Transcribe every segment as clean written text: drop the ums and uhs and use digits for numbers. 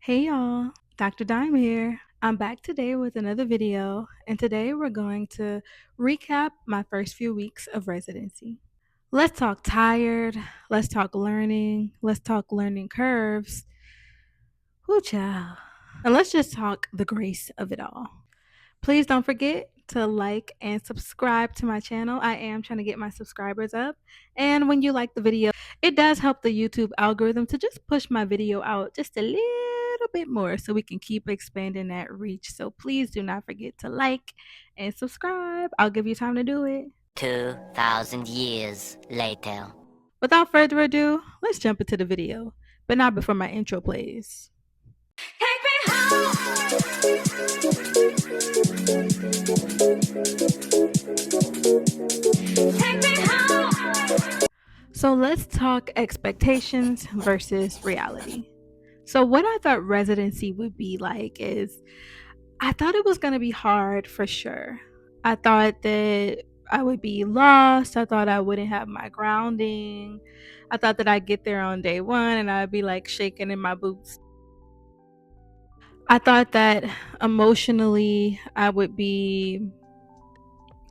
Hey y'all, Dr. Dime here. I'm back today with another video, and today we're going to recap my first few weeks of residency. Let's talk tired, let's talk learning curves. Whoo child. And let's just talk the grace of it all. Please don't forget to like and subscribe to my channel. I am trying to get my subscribers up. And when you like the video, it does help the YouTube algorithm to just push my video out just a little bit more so we can keep expanding that reach. So please do not forget to like and subscribe. I'll give you time to do it. 2,000 years later. Without further ado, let's jump into the video, but not before my intro plays. Take me home. Take me home. So let's talk expectations versus reality. So what I thought residency would be like is I thought it was going to be hard for sure. I thought that I would be lost. I thought I wouldn't have my grounding. I thought that I'd get there on day one and I'd be like shaking in my boots. I thought that emotionally I would be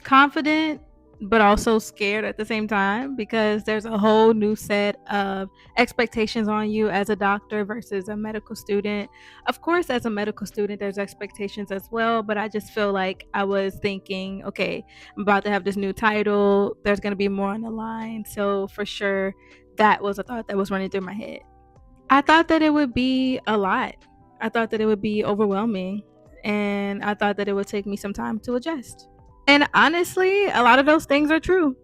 confident but also scared at the same time because there's a whole new set of expectations on you as a doctor versus a medical student. Of course, as a medical student, there's expectations as well, but I just feel like I was thinking, okay, I'm about to have this new title, there's going to be more on the line. So, for sure, that was a thought that was running through my head. I thought that it would be a lot, I thought that it would be overwhelming, and I thought that it would take me some time to adjust. And honestly, a lot of those things are true.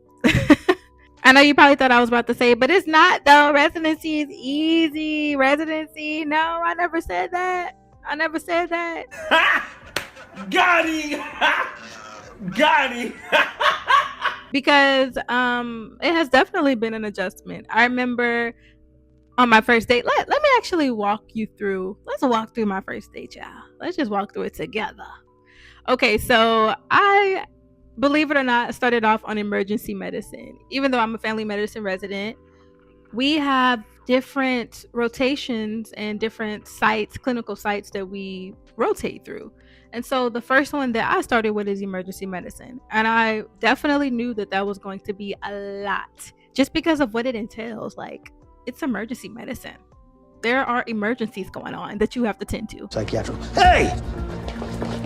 I know you probably thought I was about to say, but it's not though. Residency is easy. Residency, no, I never said that. I never said that. Got him! Got him! Because it has definitely been an adjustment. I remember on my first date, let me actually walk you through. Let's walk through my first date, y'all. Let's just walk through it together. Okay, so I, believe it or not, started off on emergency medicine. Even though I'm a family medicine resident, we have different rotations and different sites, clinical sites that we rotate through. And so the first one that I started with is emergency medicine. And I definitely knew that that was going to be a lot just because of what it entails. Like, it's emergency medicine. There are emergencies going on that you have to tend to. Psychiatric. Hey!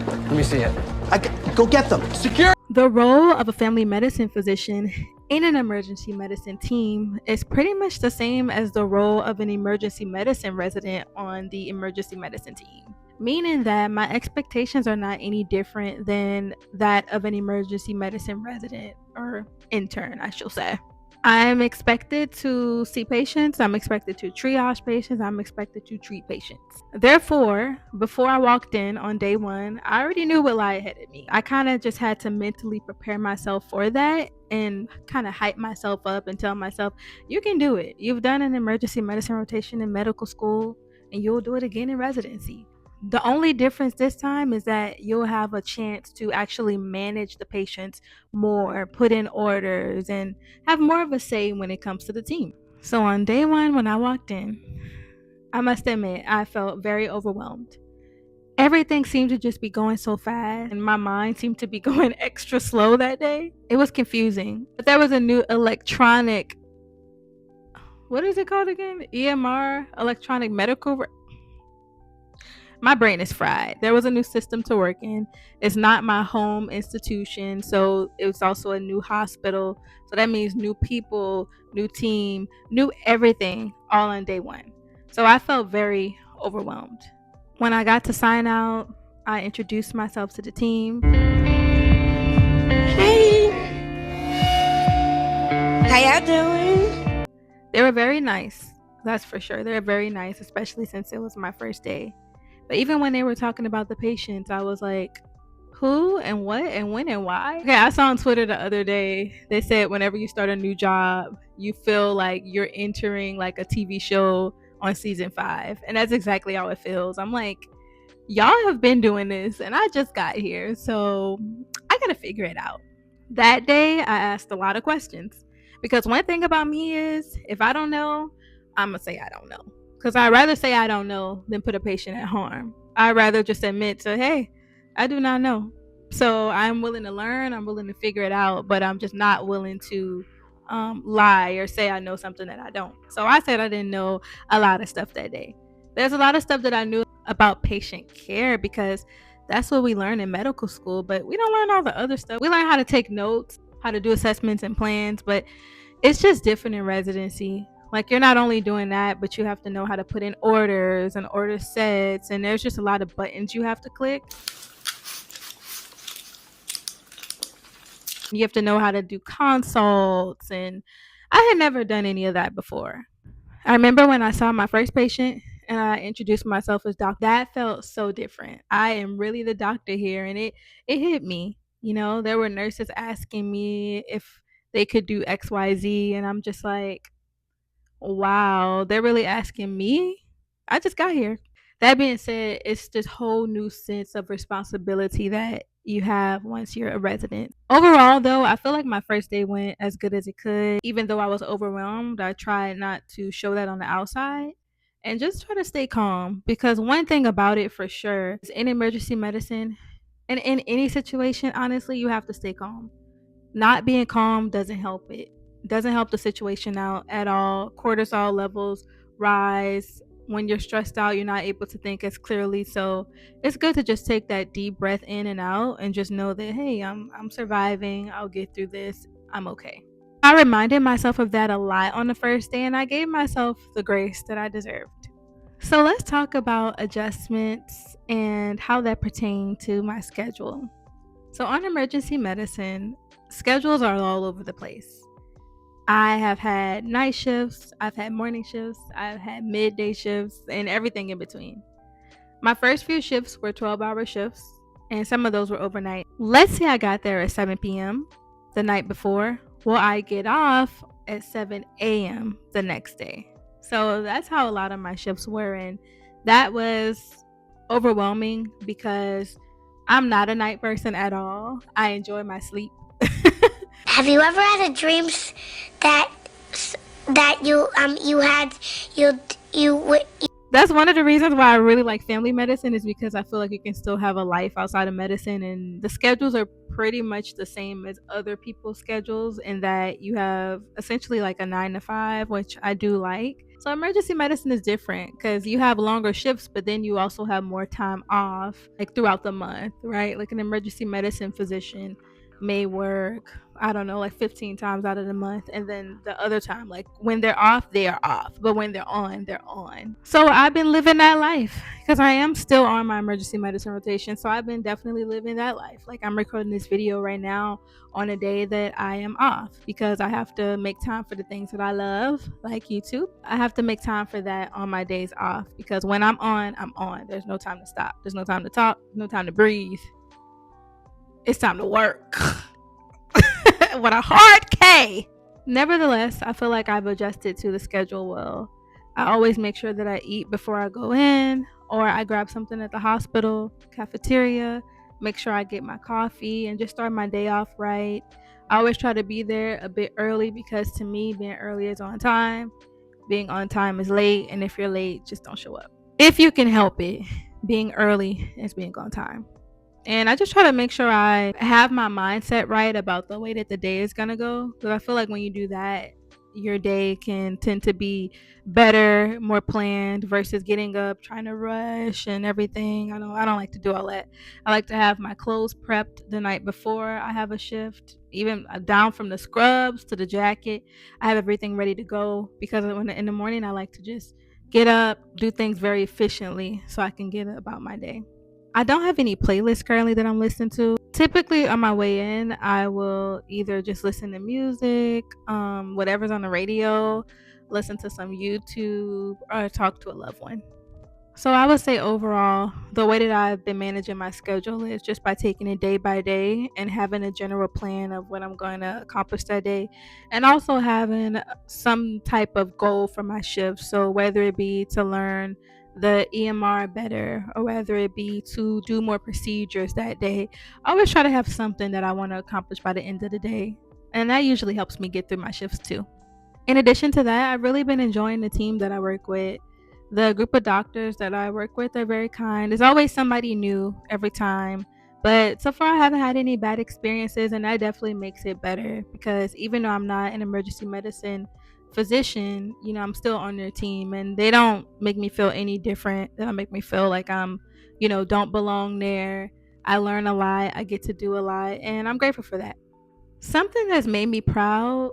Let me see it. Go get them. Secure! The role of a family medicine physician in an emergency medicine team is pretty much the same as the role of an emergency medicine resident on the emergency medicine team, meaning that my expectations are not any different than that of an emergency medicine resident or intern, I should say. I'm expected to see patients, I'm expected to triage patients, I'm expected to treat patients. Therefore, before I walked in on day one, I already knew what lay ahead of me. I kind of just had to mentally prepare myself for that and kind of hype myself up and tell myself, you can do it. You've done an emergency medicine rotation in medical school and you'll do it again in residency. The only difference this time is that you'll have a chance to actually manage the patients more, put in orders, and have more of a say when it comes to the team. So on day one, when I walked in, I must admit, I felt very overwhelmed. Everything seemed to just be going so fast, and my mind seemed to be going extra slow that day. It was confusing. But there was a new electronic, what is it called again? EMR, electronic medical my brain is fried. There was a new system to work in. It's not my home institution, so it was also a new hospital. So that means new people, new team, new everything all on day one. So I felt very overwhelmed. When I got to sign out, I introduced myself to the team. Hey, how y'all doing? They were very nice. That's for sure. They were very nice, especially since it was my first day. But even when they were talking about the patients, I was like, who and what and when and why? Okay, I saw on Twitter the other day, they said whenever you start a new job, you feel like you're entering like a TV show on season 5. And that's exactly how it feels. I'm like, y'all have been doing this and I just got here. So I gotta figure it out. That day, I asked a lot of questions. Because one thing about me is if I don't know, I'm gonna say I don't know. because I'd rather say I don't know than put a patient at harm. I'd rather just admit to, hey, I do not know. So I'm willing to learn, I'm willing to figure it out, but I'm just not willing to lie or say I know something that I don't. So I said I didn't know a lot of stuff that day. There's a lot of stuff that I knew about patient care because that's what we learn in medical school, but we don't learn all the other stuff. We learn how to take notes, how to do assessments and plans, but it's just different in residency. Like you're not only doing that, but you have to know how to put in orders and order sets, and there's just a lot of buttons you have to click. You have to know how to do consults, and I had never done any of that before. I remember when I saw my first patient and I introduced myself as doctor. That felt so different. I am really the doctor here, and it hit me. You know, there were nurses asking me if they could do XYZ, and I'm just like, wow, they're really asking me? I just got here. That being said, it's this whole new sense of responsibility that you have once you're a resident. Overall, though, I feel like my first day went as good as it could. Even though I was overwhelmed, I tried not to show that on the outside and just try to stay calm because one thing about it for sure is in emergency medicine and in any situation, honestly, you have to stay calm. Not being calm doesn't help it. Doesn't help the situation out at all. Cortisol levels rise. When you're stressed out, you're not able to think as clearly. So it's good to just take that deep breath in and out and just know that hey, I'm surviving. I'll get through this. I'm okay. I reminded myself of that a lot on the first day and I gave myself the grace that I deserved. So let's talk about adjustments and how that pertain to my schedule. So, on emergency medicine, schedules are all over the place. I have had night shifts, I've had morning shifts, I've had midday shifts, and everything in between. My first few shifts were 12-hour shifts, and some of those were overnight. Let's say I got there at 7 p.m. the night before. Well, I get off at 7 a.m. the next day. So that's how a lot of my shifts were, and that was overwhelming because I'm not a night person at all. I enjoy my sleep. Have you ever had a dream that that you had you That's one of the reasons why I really like family medicine is because I feel like you can still have a life outside of medicine and the schedules are pretty much the same as other people's schedules in that you have essentially like a 9 to 5, which I do like. So emergency medicine is different because you have longer shifts, but then you also have more time off like throughout the month, right? Like an emergency medicine physician may work, I don't know, like 15 times out of the month. And then the other time, like when they're off, they are off. But when they're on, they're on. So I've been living that life because I am still on my emergency medicine rotation. So I've been definitely living that life. Like I'm recording this video right now on a day that I am off because I have to make time for the things that I love, like YouTube. I have to make time for that on my days off because when I'm on, I'm on. There's no time to stop. There's no time to talk, no time to breathe. It's time to work. With a hard K. Nevertheless, I feel like I've adjusted to the schedule well. I always make sure that I eat before I go in, or I grab something at the hospital, cafeteria, make sure I get my coffee, and just start my day off right. I always try to be there a bit early because to me, being early is on time. Being on time is late, and if you're late, just don't show up. If you can help it, being early is being on time. And I just try to make sure I have my mindset right about the way that the day is going to go. Because I feel like when you do that, your day can tend to be better, more planned versus getting up, trying to rush and everything. I don't like to do all that. I like to have my clothes prepped the night before I have a shift, even down from the scrubs to the jacket. I have everything ready to go because when in the morning I like to just get up, do things very efficiently so I can get about my day. I don't have any playlists currently that I'm listening to. Typically on my way in, I will either just listen to music, whatever's on the radio, listen to some YouTube, or talk to a loved one. So I would say overall, the way that I've been managing my schedule is just by taking it day by day and having a general plan of what I'm going to accomplish that day, and also having some type of goal for my shift. So whether it be to learn the EMR better or whether it be to do more procedures that day, I always try to have something that I want to accomplish by the end of the day. And that usually helps me get through my shifts too. In addition to that, I've really been enjoying the team that I work with. The group of doctors that I work with are very kind. There's always somebody new every time. But so far, I haven't had any bad experiences, and that definitely makes it better because even though I'm not an emergency medicine physician, I'm still on their team, and they don't make me feel any different. They don't make me feel like I'm, don't belong there. I learn a lot, I get to do a lot, and I'm grateful for that. Something that's made me proud,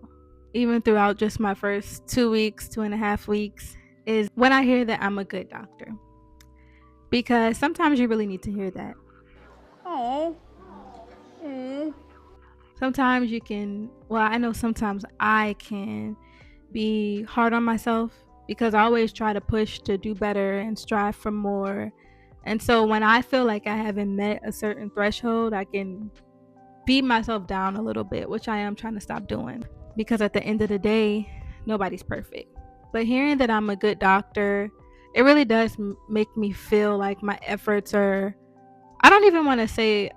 even throughout just my first 2 weeks, 2.5 weeks, is when I hear that I'm a good doctor. Because sometimes you really need to hear that. Oh. Sometimes you can, well, I know sometimes I can be hard on myself because I always try to push to do better and strive for more. And so when I feel like I haven't met a certain threshold, I can beat myself down a little bit, which I am trying to stop doing because at the end of the day, nobody's perfect. But hearing that I'm a good doctor, it really does make me feel like my efforts are, I don't even want to say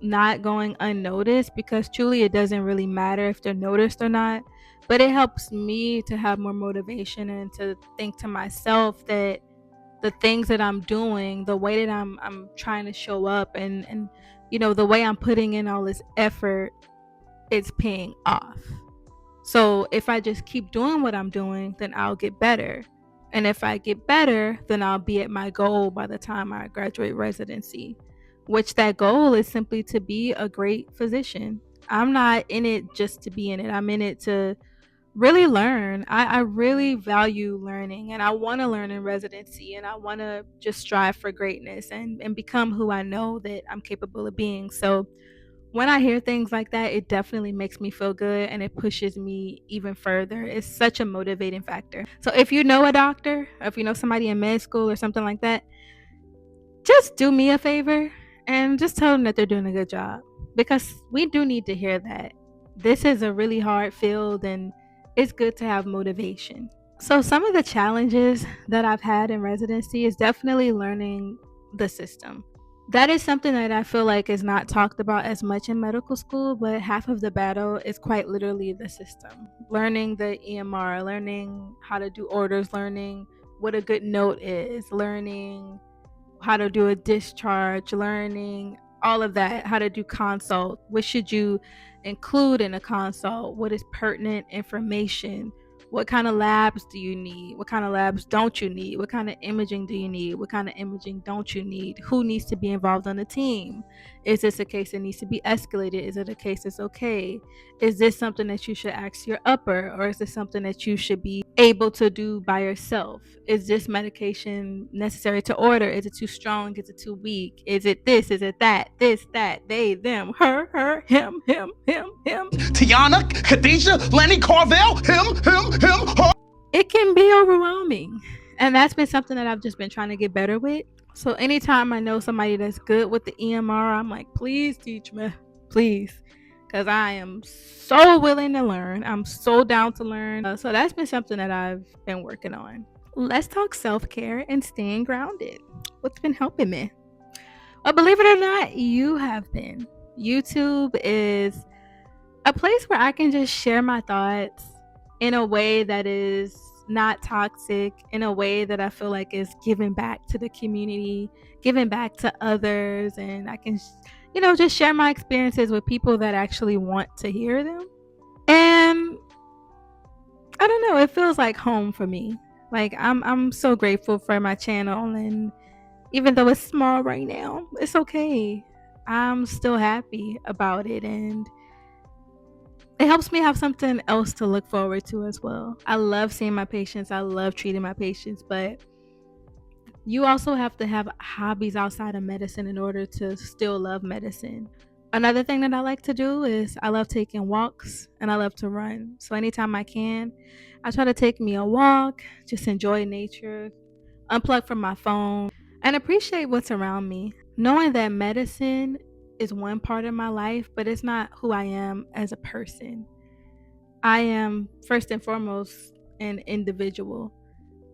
not going unnoticed because truly it doesn't really matter if they're noticed or not, but it helps me to have more motivation and to think to myself that the things that I'm doing, the way that I'm trying to show up and the way I'm putting in all this effort, it's paying off. So if I just keep doing what I'm doing, then I'll get better. And if I get better, then I'll be at my goal by the time I graduate residency, which that goal is simply to be a great physician. I'm not in it just to be in it. I'm in it to really learn. I really value learning and I want to learn in residency and I want to just strive for greatness and become who I know that I'm capable of being. So when I hear things like that, it definitely makes me feel good and it pushes me even further. It's such a motivating factor. So if you know a doctor, or if you know somebody in med school or something like that, just do me a favor and just tell them that they're doing a good job because we do need to hear that. This is a really hard field and it's good to have motivation. So, some of the challenges that I've had in residency is definitely learning the system. That is something that I feel like is not talked about as much in medical school, but half of the battle is quite literally the system. Learning the EMR, learning how to do orders, learning what a good note is, learning how to do a discharge, learning all of that, how to do consult, what should you include in a consult, what is pertinent information, what kind of labs do you need, what kind of labs don't you need, what kind of imaging do you need, what kind of imaging don't you need, who needs to be involved on the team, is this a case that needs to be escalated, is it a case that's okay, is this something that you should ask your upper, or is this something that you should be able to do by yourself? Is this medication necessary to order? Is it too strong? Is it too weak? Is it this? Is it that? This, that, they, them, her, him, Tiana, Khadijah, Lenny, Carvel, him, her. it can be overwhelming. And that's been something that I've just been trying to get better with. So anytime I know somebody that's good with the EMR, I'm like, please teach me, please. Because I am so willing to learn. I'm so down to learn. So that's been something that I've been working on. Let's talk self care and staying grounded. What's been helping me? Well, believe it or not, you have been. YouTube is a place where I can just share my thoughts in a way that is not toxic, in a way that I feel like is giving back to the community, giving back to others, and I can, just share my experiences with people that actually want to hear them. And I don't know, it feels like home for me. Like I'm so grateful for my channel, and even though it's small right now, it's okay. I'm still happy about it, and it helps me have something else to look forward to as well. I love seeing my patients. I love treating my patients, but you also have to have hobbies outside of medicine in order to still love medicine. Another thing that I like to do is I love taking walks and I love to run. So anytime I can, I try to take me a walk, just enjoy nature, unplug from my phone, and appreciate what's around me. Knowing that medicine is one part of my life, but it's not who I am as a person. I am first and foremost an individual,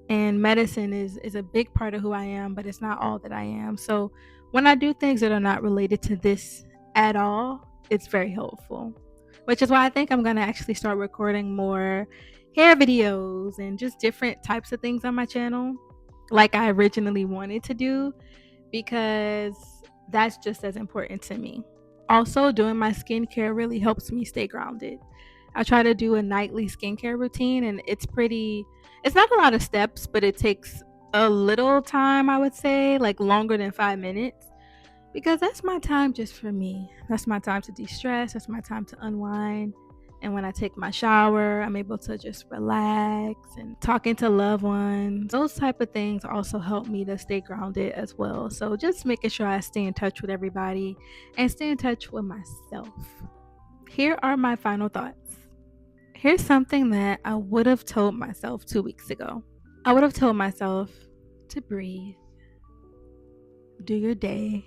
and medicine is a big part of who I am, but it's not all that I am. So when I do things that are not related to this at all, it's very helpful. Which is why I think I'm going to actually start recording more hair videos and just different types of things on my channel. like I originally wanted to do, because that's just as important to me. Also, doing my skincare really helps me stay grounded. I try to do a nightly skincare routine, and it's not a lot of steps, but it takes a little time, I would say, like longer than 5 minutes, because that's my time just for me. That's my time to de stress, that's my time to unwind. And when I take my shower, I'm able to just relax and talking to loved ones. Those type of things also help me to stay grounded as well. So just making sure I stay in touch with everybody and stay in touch with myself. Here are my final thoughts. Here's something that I would have told myself 2 weeks ago. I would have told myself to breathe, do your day,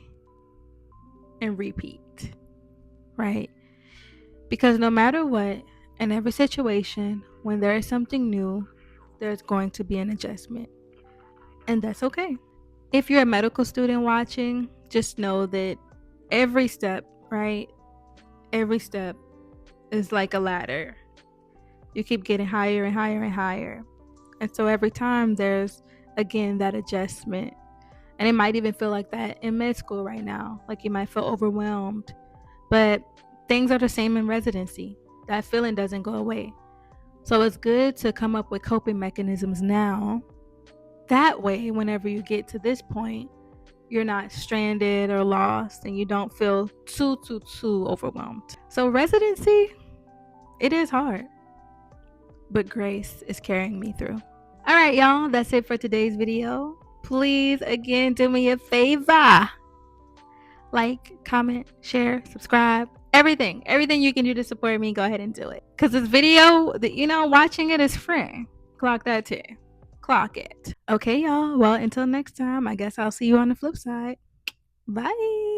and repeat, right? Because no matter what, in every situation, when there is something new, there's going to be an adjustment. And that's okay. If you're a medical student watching, just know that every step, right? Every step is like a ladder. You keep getting higher and higher and higher. And so every time there's, again, that adjustment. And it might even feel like that in med school right now. Like you might feel overwhelmed. But things are the same in residency. That feeling doesn't go away. So it's good to come up with coping mechanisms now. That way, whenever you get to this point, you're not stranded or lost and you don't feel too overwhelmed. So residency, it is hard, but grace is carrying me through. All right, y'all, that's it for today's video. Please, again, do me a favor. Like, comment, share, subscribe, everything you can do to support me, go ahead and do it. Because this video, watching it is free. Clock that too. Clock it. Okay, y'all. Well, until next time, I guess I'll see you on the flip side. Bye.